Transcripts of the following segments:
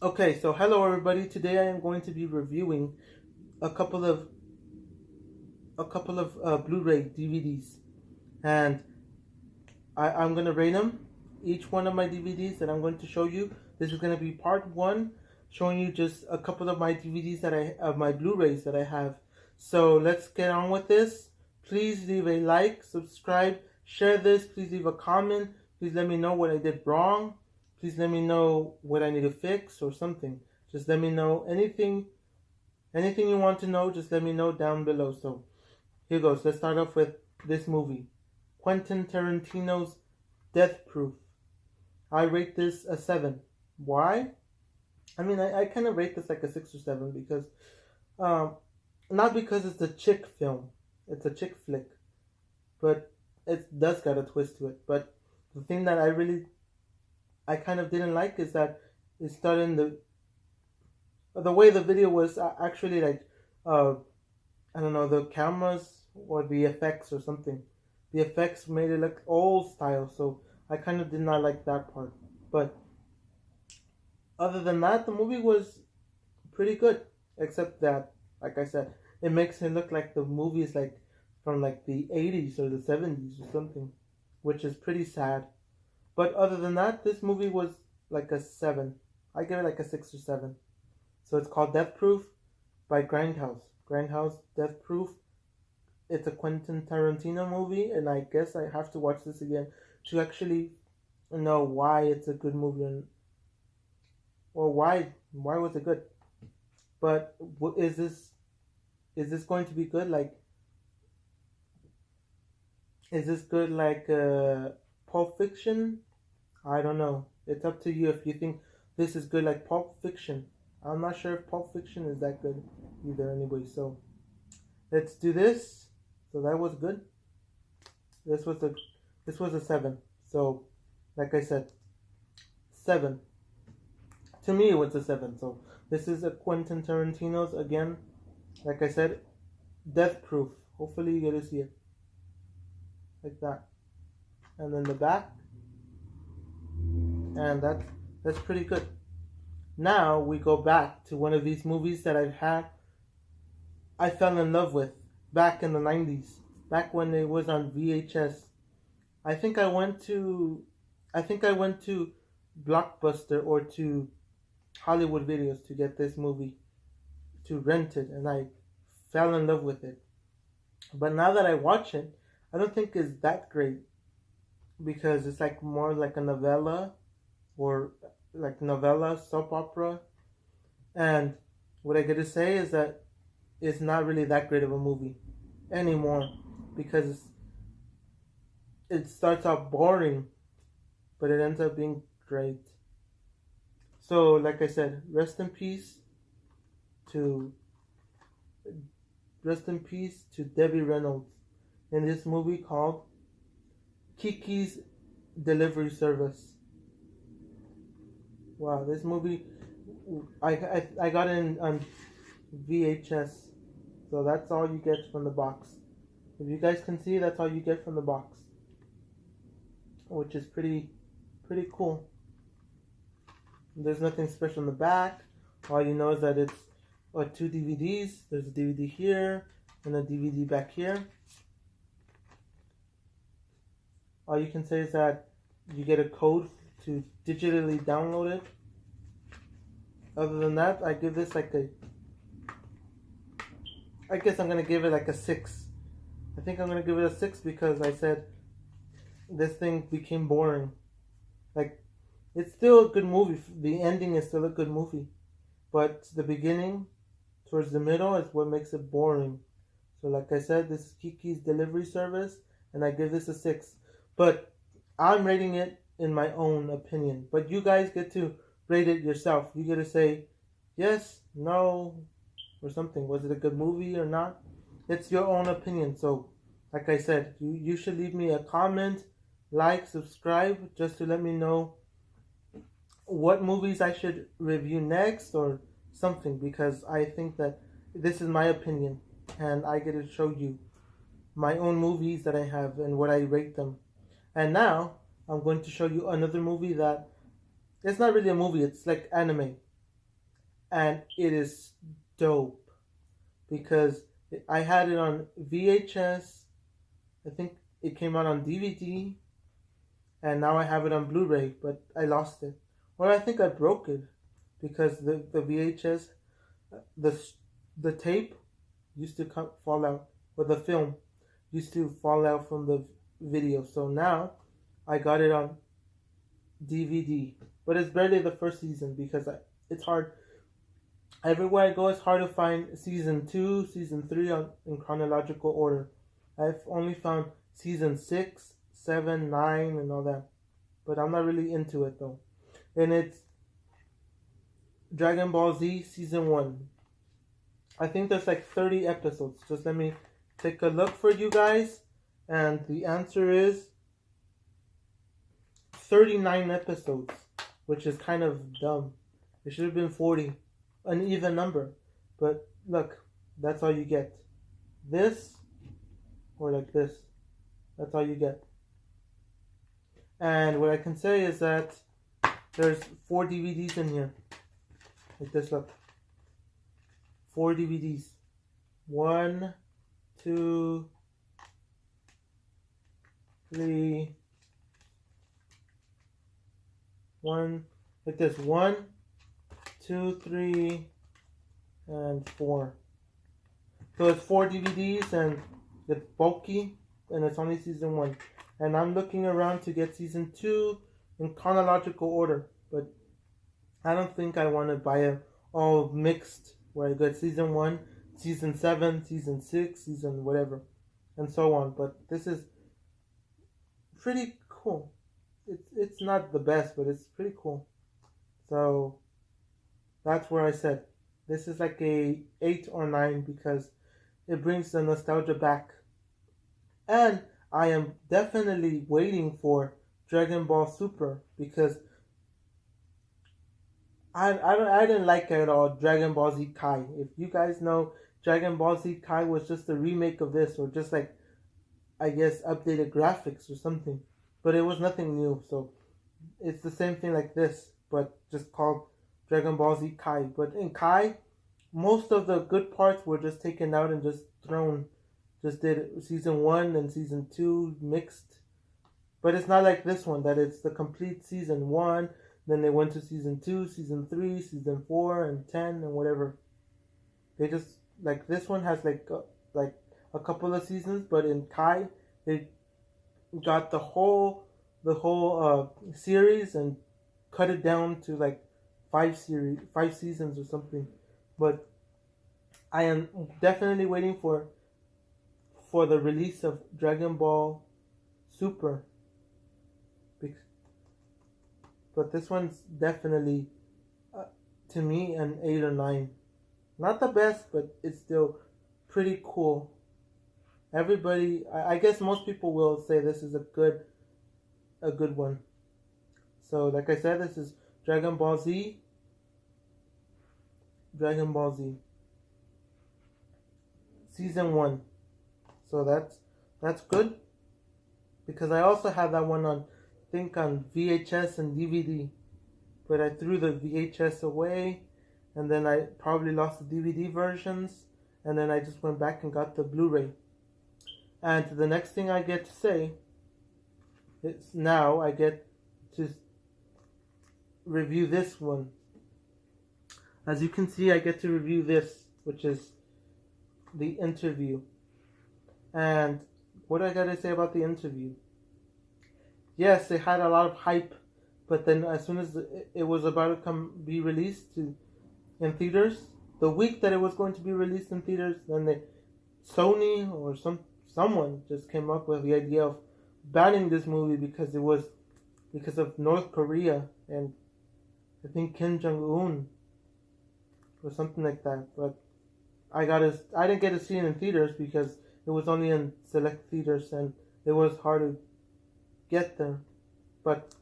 Okay, so hello everybody. Today I am going to be reviewing a couple of Blu-ray DVDs, and I'm gonna rate them. Each one of my DVDs that I'm going to show you. This is gonna be part one, showing you just a couple of my DVDs of my Blu-rays that I have. So let's get on with this. Please leave a like, subscribe, share this. Please leave a comment. Please let me know what I did wrong. Please let me know what I need to fix or something. Just let me know anything you want to know. Just let me know down below. So here goes. Let's start off with this movie, Quentin Tarantino's Death Proof. I rate this a 7. Why? I mean, I kind of rate this like a 6 or 7 because, not because it's a chick film, it's a chick flick, but it does got a twist to it. But the thing that I kind of didn't like is that it started in the way the video was actually like, I don't know, the cameras or the effects or something. The effects made it look old style, so I kind of did not like that part. But other than that, the movie was pretty good. Except that, like I said, it makes it look like the movie is like from like the 80s or the 70s or something, which is pretty sad. But other than that, this movie was like a 7. I give it like a 6 or 7. So it's called Death Proof by Grindhouse. Grindhouse Death Proof. It's a Quentin Tarantino movie, and I guess I have to watch this again to actually know why it's a good movie or why was it good. But is this going to be good? Like, is this good like Pulp Fiction? I don't know. It's up to you if you think this is good like Pulp Fiction. I'm not sure if Pulp Fiction is that good either anyway. So let's do this. So that was good. This was a 7. So like I said, 7. To me it was a 7. So this is a Quentin Tarantino's again. Like I said, Death Proof. Hopefully you get to see it. Like that. And then the back. And that's pretty good. Now we go back to one of these movies that I fell in love with back in the 90s, back when it was on VHS. I think I went to Blockbuster or to Hollywood Videos to get this movie, to rent it, and I fell in love with it. But now that I watch it, I don't think it's that great because it's like more like a novella or like novella soap opera. And what I get to say is that it's not really that great of a movie anymore because it starts out boring, but it ends up being great. So, like I said, to rest in peace to Debbie Reynolds in this movie called Kiki's Delivery Service. Wow, this movie I got it on VHS, so that's all you get from the box. If you guys can see, that's all you get from the box, which is pretty cool. There's nothing special in the back. All you know is that it's 2 DVDs. There's a DVD here and a DVD back here. All you can say is that you get a code to digitally download it. Other than that, I give this like I guess I'm going to give it like a 6. I think I'm going to give it a 6 because I said this thing became boring. Like, it's still a good movie. The ending is still a good movie. But the beginning, towards the middle, is what makes it boring. So like I said, this is Kiki's Delivery Service, and I give this a 6. But I'm rating it in my own opinion. But you guys get to rate it yourself. You get to say yes, no, or something. Was it a good movie or not? It's your own opinion. So like I said, you should leave me a comment, like, subscribe, just to let me know what movies I should review next or something, because I think that this is my opinion and I get to show you my own movies that I have and what I rate them. And now I'm going to show you another movie that it's not really a movie, it's like anime. and it is dope because I had it on VHS. I think it came out on DVD, and now I have it on Blu-ray, but I lost it. Well, I think I broke it because the VHS, the the tape used to fall out, or the film used to fall out from the video. So now I got it on DVD, but it's barely the first season because it's hard. Everywhere I go, it's hard to find season 2, season 3 in chronological order. I've only found season 6, 7, 9, and all that, but I'm not really into it though. And it's Dragon Ball Z season 1. I think there's like 30 episodes. Just let me take a look for you guys, and the answer is 39 episodes, which is kind of dumb. It should have been 40, an even number. But look, that's all you get. This, or like this. That's all you get. And what I can say is that there's 4 DVDs in here. Like this, look. 4 DVDs. 1, 2, 3, 1, like this. 1, 2, 3, and 4. So it's 4 DVDs, and it's bulky, and it's only season 1. And I'm looking around to get season 2 in chronological order, but I don't think I want to buy it all mixed, where I get season 1, season 7, season 6, season whatever, and so on. But this is pretty cool. It's not the best, but it's pretty cool. So that's where I said this is like a 8 or 9 because it brings the nostalgia back. And I am definitely waiting for Dragon Ball Super because I didn't like it at all Dragon Ball Z Kai. If you guys know, Dragon Ball Z Kai was just a remake of this, or just like, I guess, updated graphics or something. But it was nothing new, so it's the same thing like this, but just called Dragon Ball Z Kai. But in Kai, most of the good parts were just taken out and just thrown. Just did season 1 and season 2 mixed. But it's not like this one, that it's the complete season 1, then they went to season 2, season 3, season 4, and 10, and whatever. They just, like, this one has like a couple of seasons, but in Kai, they got the whole series and cut it down to like 5 seasons or something. But I am definitely waiting for the release of Dragon Ball Super. But this one's definitely, to me, an 8 or 9. Not the best, but it's still pretty cool. Everybody, I guess most people will say this is a good one. So, like I said, this is Dragon Ball Z. Dragon Ball Z. Season 1. So that's good. Because I also have that one on VHS and DVD. But I threw the VHS away, and then I probably lost the DVD versions, and then I just went back and got the Blu-ray. And the next thing I get to say is now I get to review this one. As you can see, I get to review this, which is the interview. And what I gotta say about the interview? Yes, it had a lot of hype, but then as soon as it was about to be released in theaters, the week that it was going to be released in theaters, then Sony or someone just came up with the idea of banning this movie because of North Korea and I think Kim Jong-un or something like that. But I didn't get to see it in theaters because it was only in select theaters and it was hard to get there. But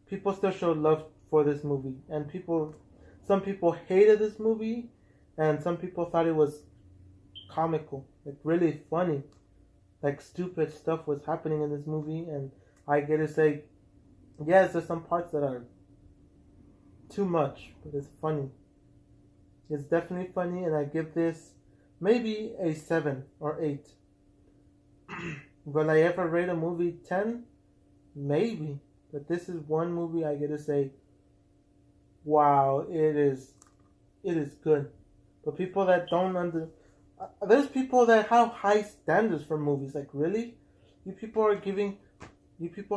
people still showed love for this movie, and some people hated this movie, and some people thought it was comical, like really funny, like stupid stuff was happening in this movie. And I get to say, yes, there's some parts that are too much, but it's funny. It's definitely funny, and I give this maybe a 7 or 8. Will I ever rate a movie 10? Maybe. But this is one movie I get to say, wow, it is good. But people that don't there's people that have high standards for movies. Like, really? You people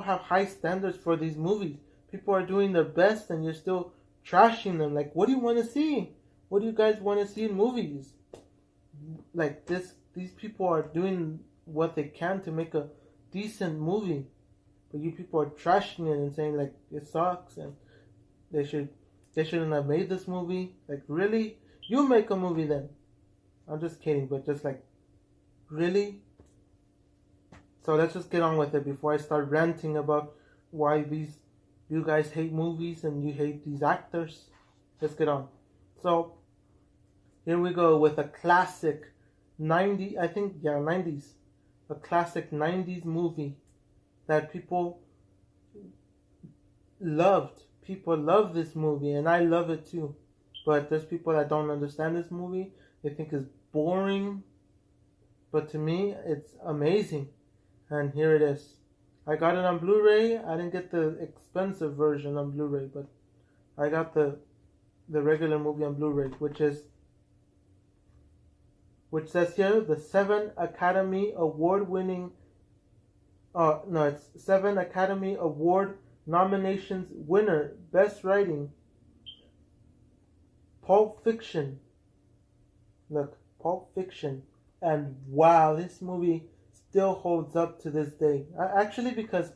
have high standards for these movies. People are doing their best and you're still trashing them. Like, what do you want to see? What do you guys want to see in movies? Like, these people are doing what they can to make a decent movie. But you people are trashing it and saying, like, it sucks and they shouldn't have made this movie. Like, really? You make a movie then. I'm just kidding, but just like, really? So let's just get on with it before I start ranting about why you guys hate movies and you hate these actors. Let's get on. So here we go with a classic 90s. A classic 90s movie that people loved. People love this movie and I love it too. But there's people that don't understand this movie. They think it's boring. But to me, it's amazing. And here it is. I got it on Blu-ray. I didn't get the expensive version on Blu-ray, but I got the regular movie on Blu-ray, which says here the 7 Academy Award winning. It's 7 Academy Award nominations winner, Best Writing. Pulp Fiction. Look, Pulp Fiction. And wow, this movie still holds up to this day. Actually, because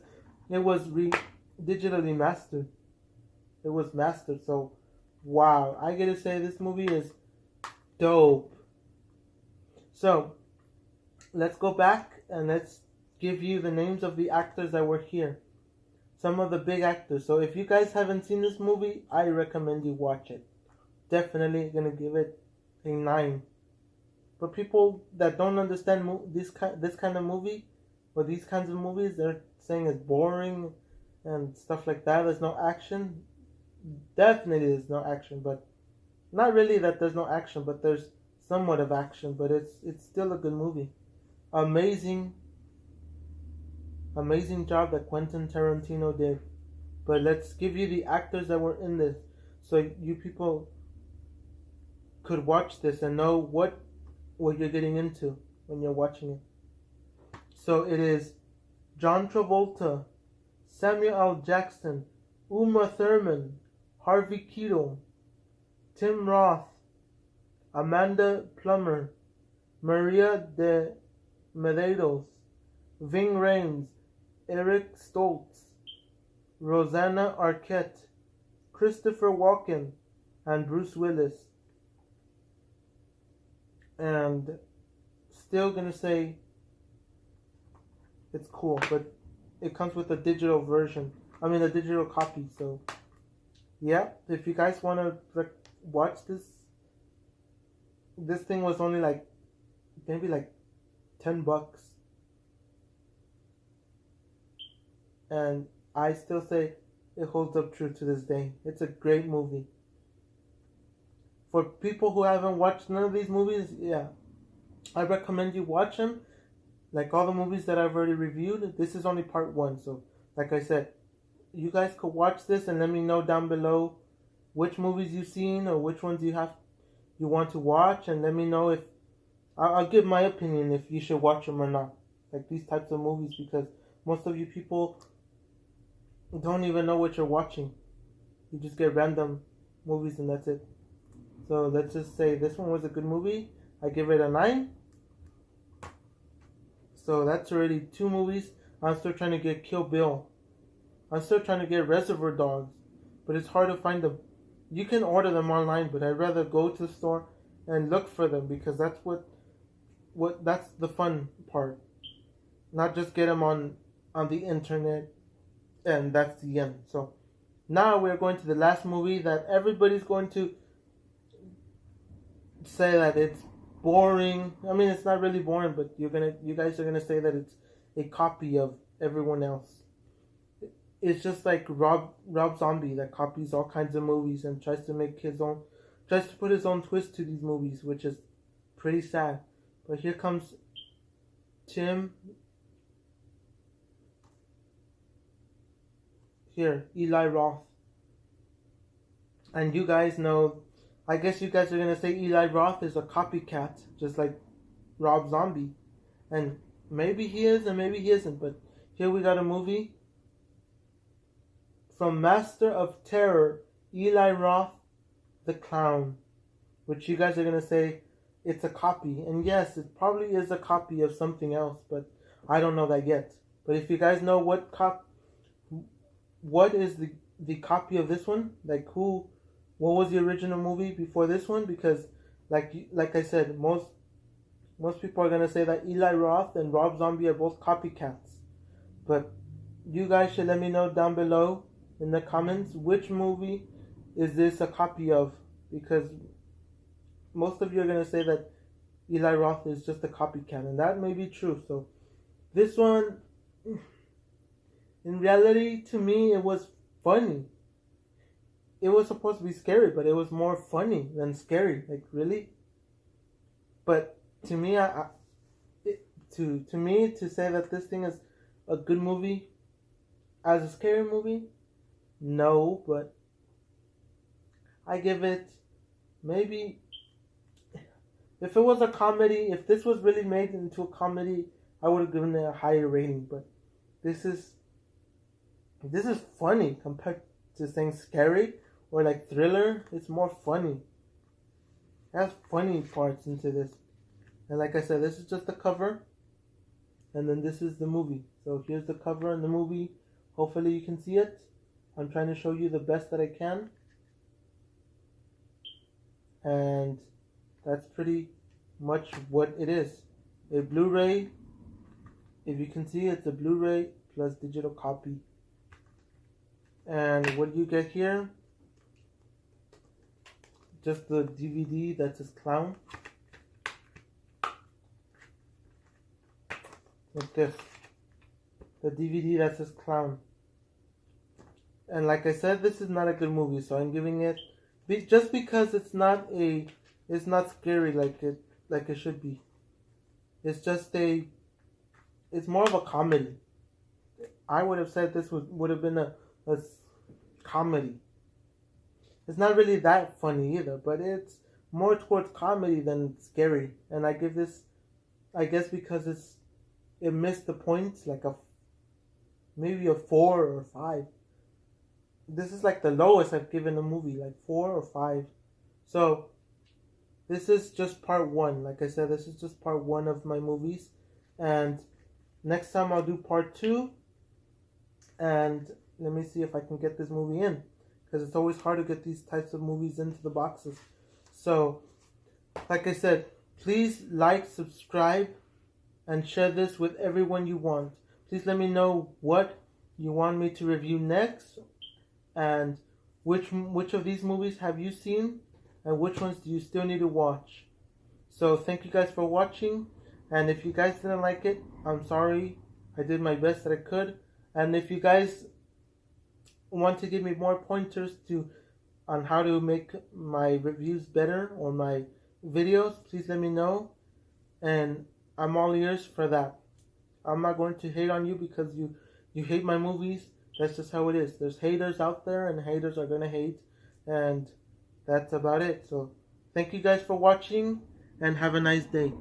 it was digitally mastered. It was mastered, so wow. I gotta say this movie is dope. So, let's go back and let's give you the names of the actors that were here. Some of the big actors. So if you guys haven't seen this movie, I recommend you watch it. Definitely gonna give it a 9. But people that don't understand this kind of movie or these kinds of movies, they're saying it's boring and stuff like that. There's no action. Definitely there's no action, but not really that there's no action, but there's somewhat of action. But it's still a good movie. Amazing job that Quentin Tarantino did. But let's give you the actors that were in this, so you people could watch this and know what you're getting into when you're watching it. So it is John Travolta, Samuel L. Jackson, Uma Thurman, Harvey Keitel, Tim Roth, Amanda Plummer, Maria de Medeiros, Ving Rhames, Eric Stoltz, Rosanna Arquette, Christopher Walken, and Bruce Willis. And still gonna say it's cool, but it comes with a digital version. I mean a digital copy. So yeah, if you guys want to watch this thing was only like maybe like $10, and I still say it holds up true to this day. It's a great movie. For people who haven't watched none of these movies, yeah, I recommend you watch them. Like all the movies that I've already reviewed, this is only part 1. So, like I said, you guys could watch this and let me know down below which movies you've seen or which ones you want to watch, and let me know if I'll give my opinion if you should watch them or not. Like these types of movies, because most of you people don't even know what you're watching. You just get random movies and that's it. So let's just say this one was a good movie. I give it a 9. So that's already 2 movies. I'm still trying to get Kill Bill. I'm still trying to get Reservoir Dogs. But it's hard to find them. You can order them online, but I'd rather go to the store and look for them, because that's that's the fun part. Not just get them on the internet and that's the end. So now we're going to the last movie that everybody's going to say that it's boring. I mean, it's not really boring, but you guys are gonna say that it's a copy of everyone else. It's just like Rob Zombie that copies all kinds of movies and tries to make his own tries to put his own twist to these movies, which is pretty sad. But here comes Tim. Here, Eli Roth. And you guys know, I guess you guys are going to say Eli Roth is a copycat, just like Rob Zombie. And maybe he is and maybe he isn't. But here we got a movie from Master of Terror, Eli Roth, the Clown. Which you guys are going to say it's a copy. And yes, it probably is a copy of something else. But I don't know that yet. But if you guys know what is the copy of this one, like what was the original movie before this one? Because like I said, most people are gonna say that Eli Roth and Rob Zombie are both copycats. But you guys should let me know down below in the comments which movie is this a copy of, because most of you are gonna say that Eli Roth is just a copycat, and that may be true. So this one, in reality, to me, it was funny. It was supposed to be scary, but it was more funny than scary. Like, really? But to me, to me, to say that this thing is a good movie as a scary movie, no. But I give it, maybe, if it was a comedy, if this was really made into a comedy, I would have given it a higher rating. But this is funny compared to saying scary or like thriller. It's more funny. It has funny parts into this. And like I said, this is just the cover. And then this is the movie. So here's the cover and the movie. Hopefully you can see it. I'm trying to show you the best that I can. And that's pretty much what it is. A Blu-ray. If you can see, it's a Blu-ray plus digital copy. And what do you get here? Just the DVD that says Clown. Like this. The DVD that says Clown. And like I said, this is not a good movie, so I'm giving it, just because it's not scary like it should be. It's just it's more of a comedy. I would have said this would have been a comedy. It's not really that funny either, but it's more towards comedy than scary. And I give this, I guess because it missed the points, like maybe a 4 or 5. This is like the lowest I've given a movie, like 4 or 5. So this is just part 1. Like I said, this is just part 1 of my movies, and next time I'll do part 2. And let me see if I can get this movie in, because it's always hard to get these types of movies into the boxes. So, like I said, please like, subscribe, and share this with everyone you want. Please let me know what you want me to review next, and which of these movies have you seen, and which ones do you still need to watch. So, thank you guys for watching, and if you guys didn't like it, I'm sorry. I did my best that I could. And if you guys want to give me more pointers on how to make my reviews better or my videos, please let me know. And I'm all ears for that. I'm not going to hate on you because you hate my movies. That's just how it is. There's haters out there, and haters are going to hate. And that's about it. So thank you guys for watching, and have a nice day.